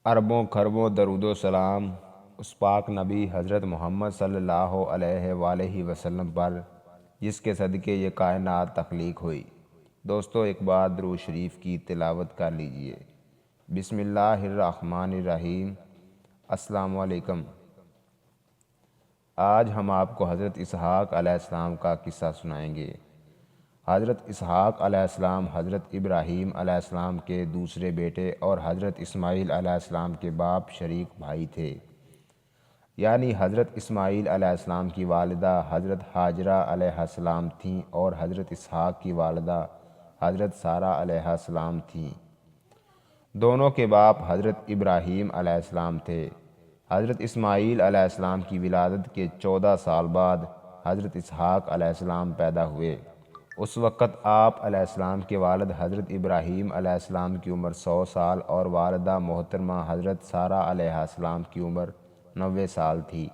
اربوں خربوں درود و سلام اس پاک نبی حضرت محمد صلی اللہ علیہ وآلہ وسلم پر جس کے صدقے یہ کائنات تخلیق ہوئی۔ دوستو ایک بار درود شریف کی تلاوت کر لیجئے۔ بسم اللہ الرحمن الرحیم۔ السلام علیکم۔ آج ہم آپ کو حضرت اسحاق علیہ السلام کا قصہ سنائیں گے۔ حضرت اسحاق علیہ السلام حضرت ابراہیم علیہ السلام کے دوسرے بیٹے اور حضرت اسماعیل علیہ السلام کے باپ شریک بھائی تھے، یعنی حضرت اسماعیل علیہ السلام کی والدہ حضرت ہاجرہ علیہ السلام تھیں اور حضرت اسحاق کی والدہ حضرت سارہ علیہ السلام تھیں۔ دونوں کے باپ حضرت ابراہیم علیہ السلام تھے۔ حضرت اسماعیل علیہ السلام کی ولادت کے 14 سال بعد حضرت اسحاق علیہ السلام پیدا ہوئے۔ اس وقت آپ علیہ السلام کے والد حضرت ابراہیم علیہ السلام کی عمر 100 سال اور والدہ محترمہ حضرت سارہ علیہ السلام کی عمر 90 سال تھی۔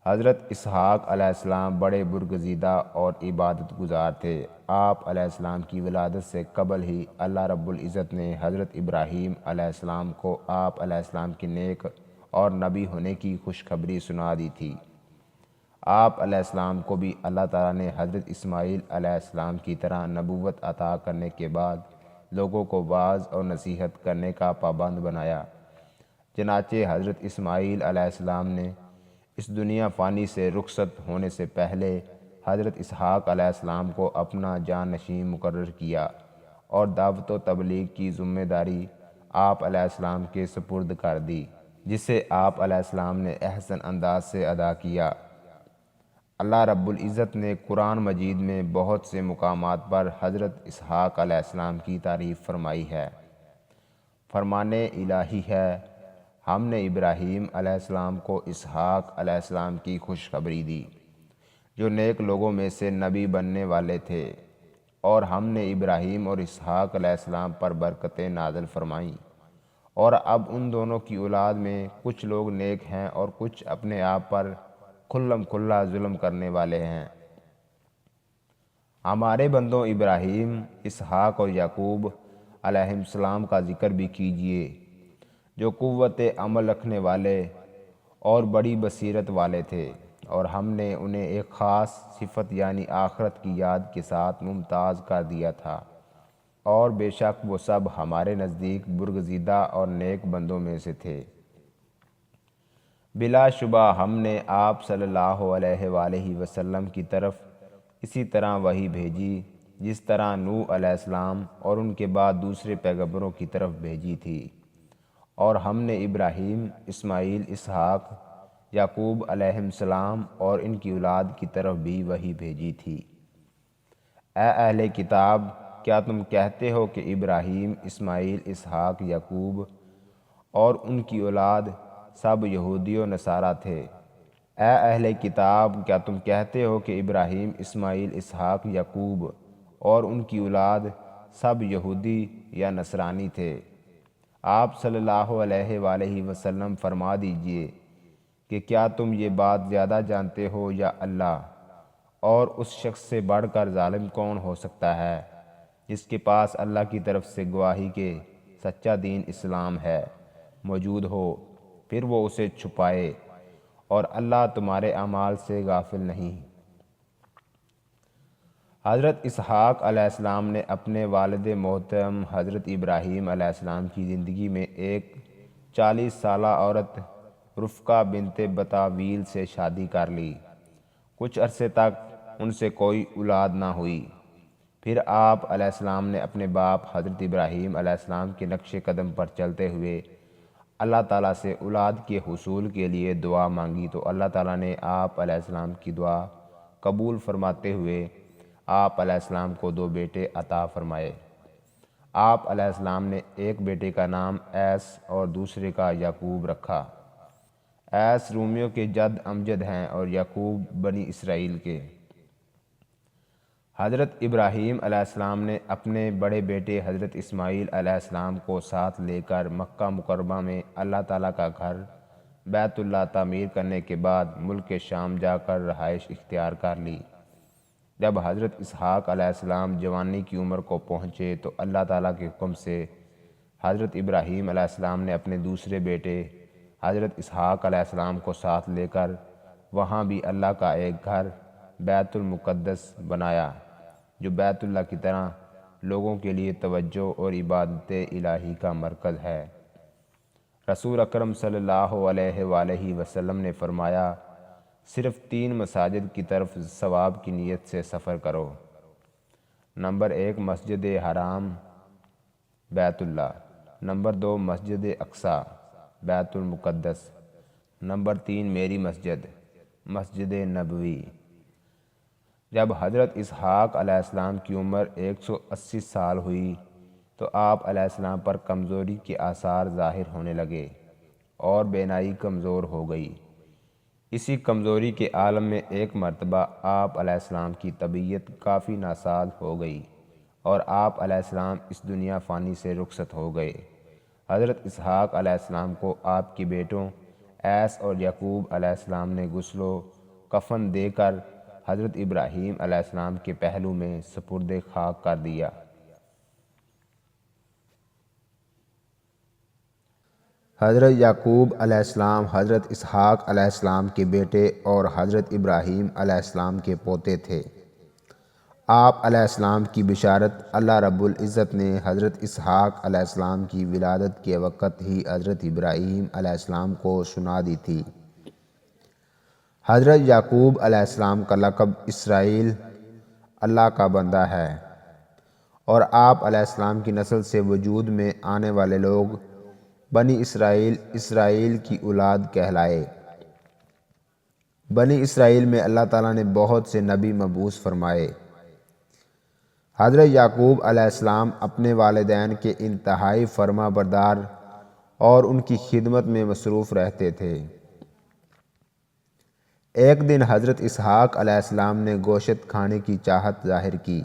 حضرت اسحاق علیہ السلام بڑے برگزیدہ اور عبادت گزار تھے۔ آپ علیہ السلام کی ولادت سے قبل ہی اللہ رب العزت نے حضرت ابراہیم علیہ السلام کو آپ علیہ السلام کے نیک اور نبی ہونے کی خوشخبری سنا دی تھی۔ آپ علیہ السلام کو بھی اللہ تعالیٰ نے حضرت اسماعیل علیہ السلام کی طرح نبوت عطا کرنے کے بعد لوگوں کو واعظ اور نصیحت کرنے کا پابند بنایا۔ چنانچہ حضرت اسماعیل علیہ السلام نے اس دنیا فانی سے رخصت ہونے سے پہلے حضرت اسحاق علیہ السلام کو اپنا جانشین مقرر کیا اور دعوت و تبلیغ کی ذمہ داری آپ علیہ السلام کے سپرد کر دی، جسے آپ علیہ السلام نے احسن انداز سے ادا کیا۔ اللہ رب العزت نے قرآن مجید میں بہت سے مقامات پر حضرت اسحاق علیہ السلام کی تعریف فرمائی ہے۔ فرمان الہی ہے، ہم نے ابراہیم علیہ السلام کو اسحاق علیہ السلام کی خوشخبری دی جو نیک لوگوں میں سے نبی بننے والے تھے، اور ہم نے ابراہیم اور اسحاق علیہ السلام پر برکتیں نازل فرمائیں، اور اب ان دونوں کی اولاد میں کچھ لوگ نیک ہیں اور کچھ اپنے آپ پر کھلم کھلا ظلم کرنے والے ہیں۔ ہمارے بندوں ابراہیم، اسحاق اور یعقوب علیہ السلام کا ذکر بھی کیجیے، جو قوت عمل رکھنے والے اور بڑی بصیرت والے تھے، اور ہم نے انہیں ایک خاص صفت یعنی آخرت کی یاد کے ساتھ ممتاز کر دیا تھا، اور بے شک وہ سب ہمارے نزدیک برگزیدہ اور نیک بندوں میں سے تھے۔ بلا شبہ ہم نے آپ صلی اللہ علیہ وآلہ وسلم کی طرف اسی طرح وحی بھیجی جس طرح نوح علیہ السلام اور ان کے بعد دوسرے پیغمبروں کی طرف بھیجی تھی، اور ہم نے ابراہیم، اسماعیل، اسحاق، یعقوب علیہ السلام اور ان کی اولاد کی طرف بھی وحی بھیجی تھی۔ اے اہل کتاب، کیا تم کہتے ہو کہ ابراہیم، اسماعیل، اسحاق، یعقوب اور ان کی اولاد سب یہودی و نصارہ تھے؟ اے اہل کتاب، کیا تم کہتے ہو کہ ابراہیم، اسماعیل، اسحاق، یعقوب اور ان کی اولاد سب یہودی یا نصرانی تھے؟ آپ صلی اللہ علیہ وآلہ وسلم فرما دیجئے کہ کیا تم یہ بات زیادہ جانتے ہو یا اللہ؟ اور اس شخص سے بڑھ کر ظالم کون ہو سکتا ہے جس کے پاس اللہ کی طرف سے گواہی کے سچا دین اسلام ہے موجود ہو، پھر وہ اسے چھپائے، اور اللہ تمہارے اعمال سے غافل نہیں۔ حضرت اسحاق علیہ السلام نے اپنے والد محترم حضرت ابراہیم علیہ السلام کی زندگی میں ایک 40 سالہ عورت رفقہ بنت بطاویل سے شادی کر لی۔ کچھ عرصے تک ان سے کوئی اولاد نہ ہوئی۔ پھر آپ علیہ السلام نے اپنے باپ حضرت ابراہیم علیہ السلام کے نقش قدم پر چلتے ہوئے اللہ تعالیٰ سے اولاد کے حصول کے لیے دعا مانگی، تو اللہ تعالیٰ نے آپ علیہ السلام کی دعا قبول فرماتے ہوئے آپ علیہ السلام کو 2 بیٹے عطا فرمائے۔ آپ علیہ السلام نے ایک بیٹے کا نام ایس اور دوسرے کا یعقوب رکھا۔ ایس رومیوں کے جد امجد ہیں اور یعقوب بنی اسرائیل کے۔ حضرت ابراہیم علیہ السلام نے اپنے بڑے بیٹے حضرت اسماعیل علیہ السلام کو ساتھ لے کر مکہ مکرمہ میں اللہ تعالیٰ کا گھر بیت اللہ تعمیر کرنے کے بعد ملک شام جا کر رہائش اختیار کر لی۔ جب حضرت اسحاق علیہ السلام جوانی کی عمر کو پہنچے تو اللہ تعالیٰ کے حکم سے حضرت ابراہیم علیہ السلام نے اپنے دوسرے بیٹے حضرت اسحاق علیہ السلام کو ساتھ لے کر وہاں بھی اللہ کا ایک گھر بیت المقدس بنایا، جو بیت اللہ کی طرح لوگوں کے لیے توجہ اور عبادت الہی کا مرکز ہے۔ رسول اکرم صلی اللہ علیہ وآلہ وسلم نے فرمایا، صرف 3 مساجد کی طرف ثواب کی نیت سے سفر کرو۔ نمبر 1 مسجد حرام بیت اللہ، نمبر 2 مسجد اقصیٰ بیت المقدس، نمبر 3 میری مسجد مسجد نبوی۔ جب حضرت اسحاق علیہ السلام کی عمر 180 سال ہوئی تو آپ علیہ السلام پر کمزوری کے آثار ظاہر ہونے لگے اور بینائی کمزور ہو گئی۔ اسی کمزوری کے عالم میں ایک مرتبہ آپ علیہ السلام کی طبیعت کافی ناساز ہو گئی اور آپ علیہ السلام اس دنیا فانی سے رخصت ہو گئے۔ حضرت اسحاق علیہ السلام کو آپ کے بیٹوں ایس اور یعقوب علیہ السلام نے غسل و کفن دے کر حضرت ابراہیم علیہ السلام کے پہلو میں سپرد خاک کر دیا۔ حضرت یعقوب علیہ السلام حضرت اسحاق علیہ السلام کے بیٹے اور حضرت ابراہیم علیہ السلام کے پوتے تھے۔ آپ علیہ السلام کی بشارت اللہ رب العزت نے حضرت اسحاق علیہ السلام کی ولادت کے وقت ہی حضرت ابراہیم علیہ السلام کو سنا دی تھی۔ حضرت یعقوب علیہ السلام کا لقب اسرائیل اللہ کا بندہ ہے، اور آپ علیہ السلام کی نسل سے وجود میں آنے والے لوگ بنی اسرائیل اسرائیل کی اولاد کہلائے۔ بنی اسرائیل میں اللہ تعالیٰ نے بہت سے نبی مبعوث فرمائے۔ حضرت یعقوب علیہ السلام اپنے والدین کے انتہائی فرما بردار اور ان کی خدمت میں مصروف رہتے تھے۔ ایک دن حضرت اسحاق علیہ السلام نے گوشت کھانے کی چاہت ظاہر کی۔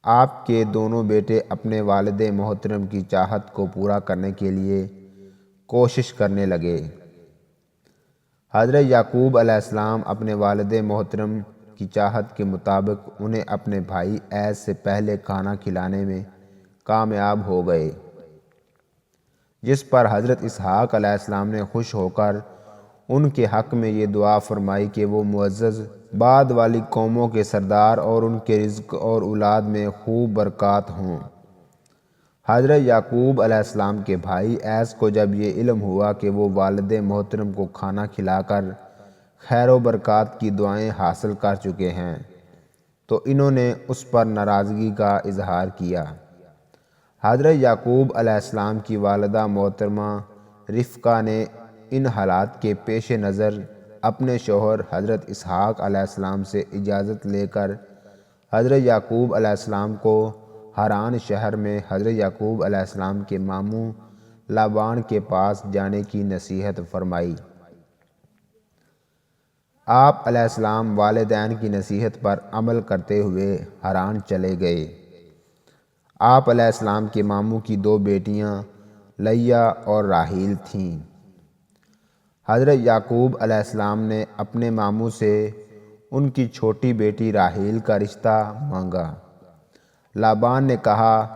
آپ کے دونوں بیٹے اپنے والد محترم کی چاہت کو پورا کرنے کے لیے کوشش کرنے لگے۔ حضرت یعقوب علیہ السلام اپنے والد محترم کی چاہت کے مطابق انہیں اپنے بھائی ایس سے پہلے کھانا کھلانے میں کامیاب ہو گئے، جس پر حضرت اسحاق علیہ السلام نے خوش ہو کر ان کے حق میں یہ دعا فرمائی کہ وہ معزز بعد والی قوموں کے سردار اور ان کے رزق اور اولاد میں خوب برکات ہوں۔ حضرت یعقوب علیہ السلام کے بھائی ایس کو جب یہ علم ہوا کہ وہ والد محترم کو کھانا کھلا کر خیر و برکات کی دعائیں حاصل کر چکے ہیں، تو انہوں نے اس پر ناراضگی کا اظہار کیا۔ حضرت یعقوب علیہ السلام کی والدہ محترمہ رفقہ نے ان حالات کے پیش نظر اپنے شوہر حضرت اسحاق علیہ السلام سے اجازت لے کر حضرت یعقوب علیہ السلام کو حران شہر میں حضرت یعقوب علیہ السلام کے ماموں لابان کے پاس جانے کی نصیحت فرمائی۔ آپ علیہ السلام والدین کی نصیحت پر عمل کرتے ہوئے حران چلے گئے۔ آپ علیہ السلام کے ماموں کی 2 بیٹیاں لیہ اور راحیل تھیں۔ حضرت یعقوب علیہ السلام نے اپنے ماموں سے ان کی چھوٹی بیٹی راحیل کا رشتہ مانگا۔ لابان نے کہا،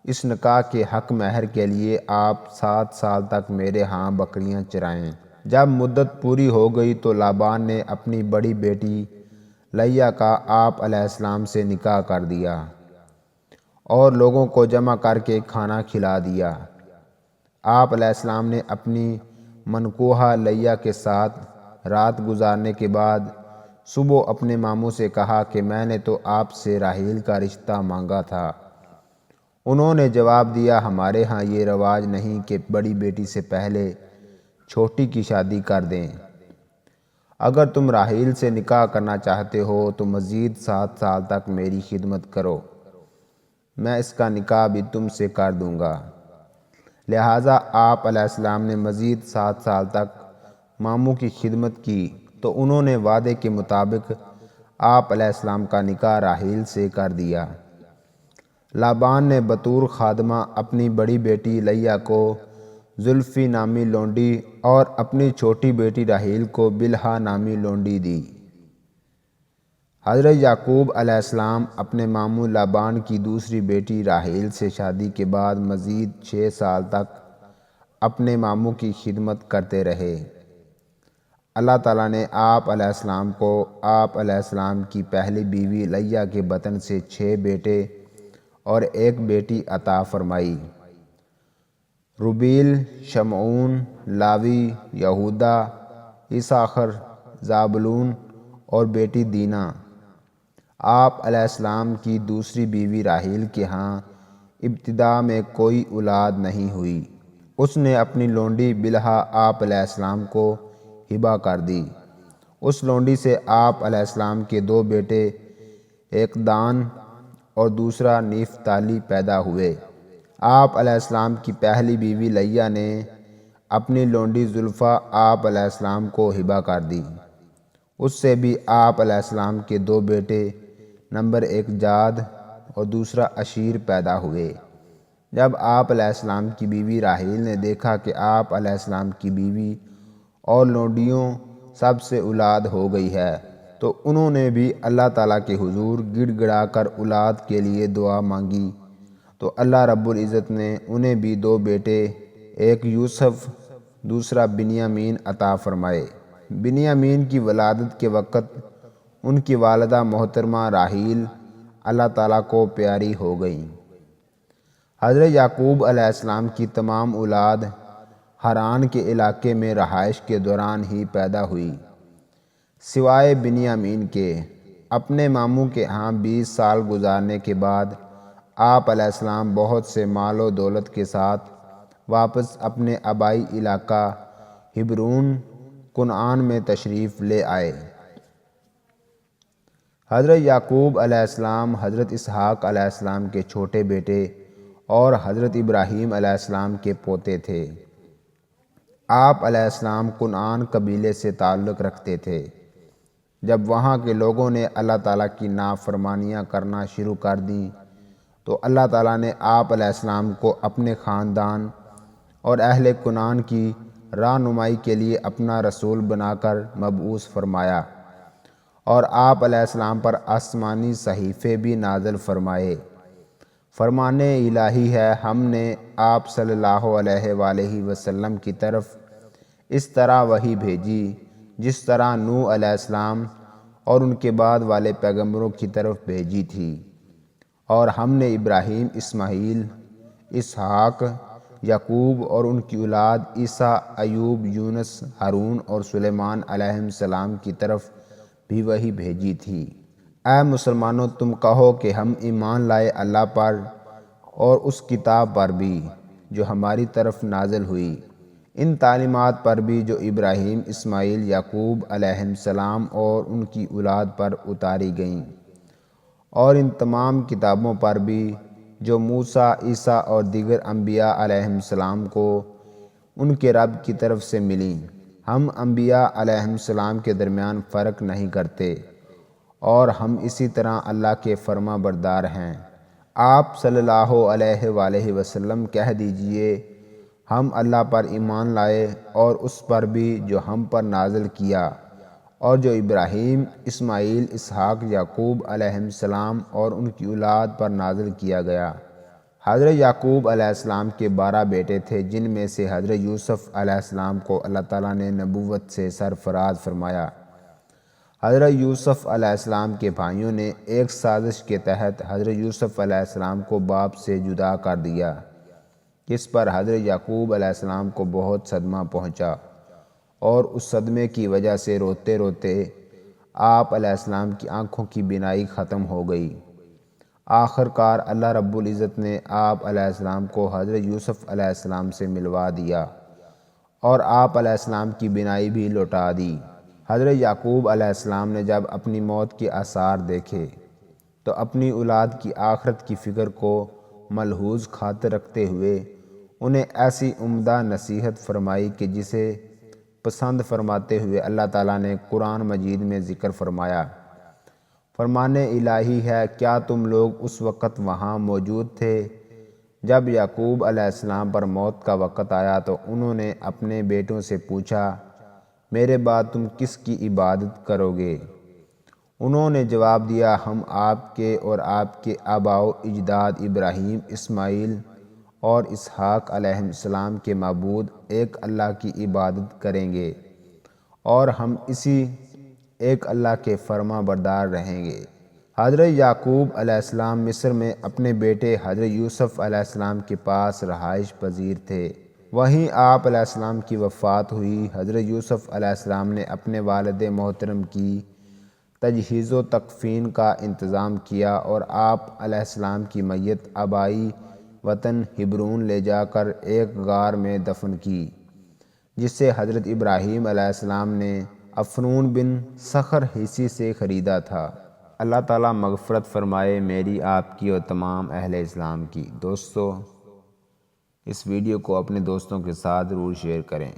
اس نکاح کے حق مہر کے لیے آپ 7 سال تک میرے ہاں بکریاں چرائیں۔ جب مدت پوری ہو گئی تو لابان نے اپنی بڑی بیٹی لیہ کا آپ علیہ السلام سے نکاح کر دیا اور لوگوں کو جمع کر کے کھانا کھلا دیا۔ آپ علیہ السلام نے اپنی منکوحہ لیہ کے ساتھ رات گزارنے کے بعد صبح اپنے ماموں سے کہا کہ میں نے تو آپ سے راحیل کا رشتہ مانگا تھا۔ انہوں نے جواب دیا، ہمارے ہاں یہ رواج نہیں کہ بڑی بیٹی سے پہلے چھوٹی کی شادی کر دیں۔ اگر تم راحیل سے نکاح کرنا چاہتے ہو تو مزید 7 سال تک میری خدمت کرو، میں اس کا نکاح بھی تم سے کر دوں گا۔ لہٰذا آپ علیہ السلام نے مزید 7 سال تک ماموں کی خدمت کی تو انہوں نے وعدے کے مطابق آپ علیہ السلام کا نکاح راحیل سے کر دیا۔ لابان نے بطور خادمہ اپنی بڑی بیٹی لیہ کو زلفی نامی لونڈی اور اپنی چھوٹی بیٹی راحیل کو بلہا نامی لونڈی دی۔ حضرت یعقوب علیہ السلام اپنے ماموں لابان کی دوسری بیٹی راحیل سے شادی کے بعد مزید 6 سال تک اپنے ماموں کی خدمت کرتے رہے۔ اللہ تعالیٰ نے آپ علیہ السلام کو آپ علیہ السلام کی پہلی بیوی لیہ کے بطن سے 6 بیٹے اور 1 بیٹی عطا فرمائی۔ روبیل، شمعون، لاوی، یہودا، اسحاق، زابلون اور بیٹی دینا۔ آپ علیہ السلام کی دوسری بیوی راحیل کے ہاں ابتدا میں کوئی اولاد نہیں ہوئی۔ اس نے اپنی لونڈی بلہا آپ علیہ السلام کو ہبہ کر دی۔ اس لونڈی سے آپ علیہ السلام کے 2 بیٹے، ایک دان اور دوسرا نفتالی پیدا ہوئے۔ آپ علیہ السلام کی پہلی بیوی لیہ نے اپنی لونڈی زلفا آپ علیہ السلام کو ہبہ کر دی۔ اس سے بھی آپ علیہ السلام کے 2 بیٹے، نمبر 1 جاد اور دوسرا عشیر پیدا ہوئے۔ جب آپ علیہ السلام کی بیوی راحیل نے دیکھا کہ آپ علیہ السلام کی بیوی اور لونڈیوں سب سے اولاد ہو گئی ہے، تو انہوں نے بھی اللہ تعالیٰ کے حضور گڑ گڑا کر اولاد کے لیے دعا مانگی، تو اللہ رب العزت نے انہیں بھی 2 بیٹے، ایک یوسف دوسرا بنیامین عطا فرمائے۔ بنیامین کی ولادت کے وقت ان کی والدہ محترمہ راحیل اللہ تعالیٰ کو پیاری ہو گئیں۔ حضرت یعقوب علیہ السلام کی تمام اولاد حران کے علاقے میں رہائش کے دوران ہی پیدا ہوئی، سوائے بنیامین کے۔ اپنے ماموں کے ہاں 20 سال گزارنے کے بعد آپ علیہ السلام بہت سے مال و دولت کے ساتھ واپس اپنے آبائی علاقہ ہبرون کنعان میں تشریف لے آئے۔ حضرت یعقوب علیہ السلام حضرت اسحاق علیہ السلام کے چھوٹے بیٹے اور حضرت ابراہیم علیہ السلام کے پوتے تھے۔ آپ علیہ السلام کنعان قبیلے سے تعلق رکھتے تھے۔ جب وہاں کے لوگوں نے اللہ تعالیٰ کی نافرمانیاں کرنا شروع کر دیں تو اللہ تعالیٰ نے آپ علیہ السلام کو اپنے خاندان اور اہل کنعان کی رہنمائی کے لیے اپنا رسول بنا کر مبعوث فرمایا، اور آپ علیہ السلام پر آسمانی صحیفے بھی نازل فرمائے۔ فرمان الہی ہے، ہم نے آپ صلی اللہ علیہ وآلہ وسلم کی طرف اس طرح وحی بھیجی جس طرح نوح علیہ السلام اور ان کے بعد والے پیغمبروں کی طرف بھیجی تھی، اور ہم نے ابراہیم، اسماعیل، اسحاق، یعقوب اور ان کی اولاد عیسیٰ، ایوب، یونس، ہارون اور سلیمان علیہ السلام کی طرف بھی وحی بھیجی تھی۔ اے مسلمانوں، تم کہو کہ ہم ایمان لائے اللہ پر اور اس کتاب پر بھی جو ہماری طرف نازل ہوئی، ان تعلیمات پر بھی جو ابراہیم، اسماعیل، یعقوب علیہ السلام اور ان کی اولاد پر اتاری گئیں، اور ان تمام کتابوں پر بھی جو موسیٰ، عیسیٰ اور دیگر انبیاء علیہ السلام کو ان کے رب کی طرف سے ملیں۔ ہم انبیاء علیہ السلام کے درمیان فرق نہیں کرتے، اور ہم اسی طرح اللہ کے فرما بردار ہیں۔ آپ صلی اللہ علیہ وآلہ وسلم کہہ دیجئے، ہم اللہ پر ایمان لائے اور اس پر بھی جو ہم پر نازل کیا، اور جو ابراہیم، اسماعیل، اسحاق، یعقوب علیہ السلام اور ان کی اولاد پر نازل کیا گیا۔ حضرت یعقوب علیہ السلام کے 12 بیٹے تھے، جن میں سے حضرت یوسف علیہ السلام کو اللہ تعالیٰ نے نبوت سے سرفراز فرمایا۔ حضرت یوسف علیہ السلام کے بھائیوں نے ایک سازش کے تحت حضرت یوسف علیہ السلام کو باپ سے جدا کر دیا، جس پر حضرت یعقوب علیہ السلام کو بہت صدمہ پہنچا، اور اس صدمے کی وجہ سے روتے روتے آپ علیہ السلام کی آنکھوں کی بینائی ختم ہو گئی۔ آخر کار اللہ رب العزت نے آپ علیہ السلام کو حضرت یوسف علیہ السلام سے ملوا دیا اور آپ علیہ السلام کی بینائی بھی لوٹا دی۔ حضرت یعقوب علیہ السلام نے جب اپنی موت کے آثار دیکھے تو اپنی اولاد کی آخرت کی فکر کو ملحوظ خاطر رکھتے ہوئے انہیں ایسی عمدہ نصیحت فرمائی کہ جسے پسند فرماتے ہوئے اللہ تعالیٰ نے قرآن مجید میں ذکر فرمایا۔ فرمان الہی ہے، کیا تم لوگ اس وقت وہاں موجود تھے جب یعقوب علیہ السلام پر موت کا وقت آیا تو انہوں نے اپنے بیٹوں سے پوچھا، میرے بعد تم کس کی عبادت کرو گے؟ انہوں نے جواب دیا، ہم آپ کے اور آپ کے آباء و اجداد ابراہیم، اسماعیل اور اسحاق علیہ السلام کے معبود ایک اللہ کی عبادت کریں گے اور ہم اسی ایک اللہ کے فرما بردار رہیں گے۔ حضرت یعقوب علیہ السلام مصر میں اپنے بیٹے حضرت یوسف علیہ السلام کے پاس رہائش پذیر تھے۔ وہیں آپ علیہ السلام کی وفات ہوئی۔ حضرت یوسف علیہ السلام نے اپنے والد محترم کی تجہیز و تکفین کا انتظام کیا اور آپ علیہ السلام کی میت آبائی وطن ہبرون لے جا کر ایک غار میں دفن کی، جسے حضرت ابراہیم علیہ السلام نے عفرون بن صخر حیثی سے خریدا تھا۔ اللہ تعالیٰ مغفرت فرمائے میری، آپ کی اور تمام اہل اسلام کی۔ دوستو، اس ویڈیو کو اپنے دوستوں کے ساتھ ضرور شیئر کریں۔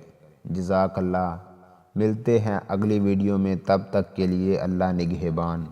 جزاک اللہ۔ ملتے ہیں اگلی ویڈیو میں، تب تک کے لیے اللہ نگہبان۔